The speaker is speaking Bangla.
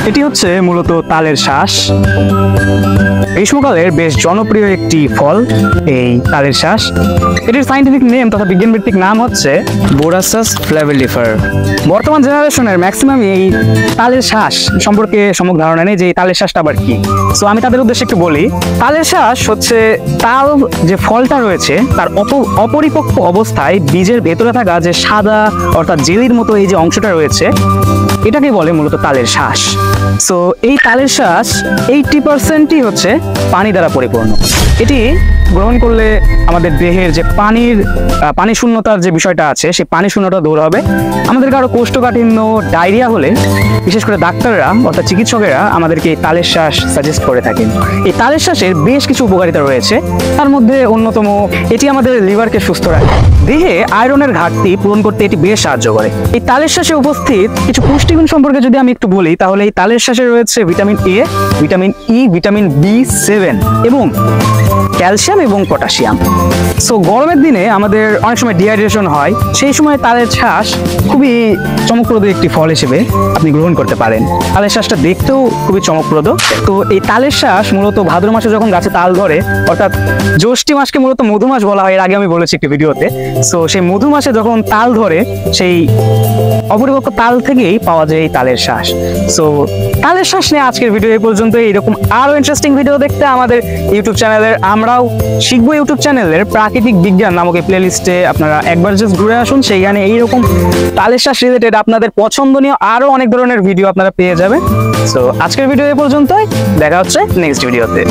এটি হচ্ছে মূলত তালের শ্বাস। গ্রীষ্মকালের বেশ জনপ্রিয় একটি ফল এই তালের শ্বাস। এটির সাইন্টিফিক নেম তথা বিজ্ঞানভিত্তিক নাম হচ্ছে বোরাসাস ফ্ল্যাভিলিফার। বর্তমান জেনারেশনের ম্যাক্সিমামই এই তালের শ্বাস সম্পর্কে সম্যক ধারণা নেই যে এই তালের শ্বাসটা আবার কি। সো আমি তাদের উদ্দেশ্যে একটু বলি, তালের শ্বাস হচ্ছে তাল যে ফলটা রয়েছে তার অপরিপক্ক অবস্থায় বীজের ভেতরে থাকা যে সাদা অর্থাৎ জেলির মতো এই যে অংশটা রয়েছে এটাকে বলে মূলত তালের শ্বাস। সো এই তালের শ্বাস 80%ই হচ্ছে পানি দ্বারা পরিপূর্ণ। এটি গ্রহণ করলে আমাদের দেহের যে পানি শূন্যতার যে বিষয়টা আছে সেই পানি শূন্যতা দূর হবে। আমাদের কারো কোষ্ঠকাঠিন্য, ডায়রিয়া হলে বিশেষ করে ডাক্তাররা অর্থাৎ চিকিৎসকেরা আমাদেরকে এই তালের শ্বাস সাজেস্ট করে থাকেন। এই তালের শ্বাসের বেশ কিছু উপকারিতা রয়েছে, তার মধ্যে অন্যতম এটি আমাদের লিভারকে সুস্থ রাখে। দেহে আয়রনের ঘাটতি পূরণ করতে এটি বেশ সাহায্য করে। এই তালের শ্বাসে উপস্থিত কিছু পুষ্টিগুণ সম্পর্কে যদি আমি একটু বলি তাহলে এই তালের শ্বাসে রয়েছে vitamin A, vitamin E, vitamin B7 এবং ক্যালসিয়াম এবং পটাশিয়াম। সো গরমের দিনে আমাদের অনেক সময় ডিহাইড্রেশন হয়, সেই সময় তালের শ্বাস খুবই চমকপ্রদ একটি ফল হিসেবে আপনি গ্রহণ করতে পারেন। তালের শ্বাসটা দেখতেও খুবই চমকপ্রদ। তো এই তালের শ্বাস মূলত ভাদ্র মাসে যখন গাছে তাল ধরে, অর্থাৎ জ্যৈষ্ঠ মাসকে মূলত মধু মাস বলা হয়, এর আগে আমি বলেছি একটি ভিডিওতে। সো সেই মধু মাসে যখন তাল ধরে সেই অপরিপক্ক তাল থেকেই পাওয়া যায় এই তালের শ্বাস। সো তালের শ্বাস নিয়ে আজকের ভিডিও এই পর্যন্ত। এরকম আরো ইন্টারেস্টিং ভিডিও দেখতে আমাদের ইউটিউব চ্যানেলের আমরাও শিখবো ইউটিউব চ্যানেলের প্রাকৃতিক বিজ্ঞান নামক এই প্লেলিস্টে আপনারা একবার জাস্ট ঘুরে আসুন। সেইখানে এইরকম তালের শ্বাস রিলেটেড আপনাদের পছন্দনীয় আরো অনেক ধরনের ভিডিও আপনারা পেয়ে যাবেন। সো আজকের ভিডিও এই পর্যন্তই, দেখা হচ্ছে নেক্সট ভিডিওতে।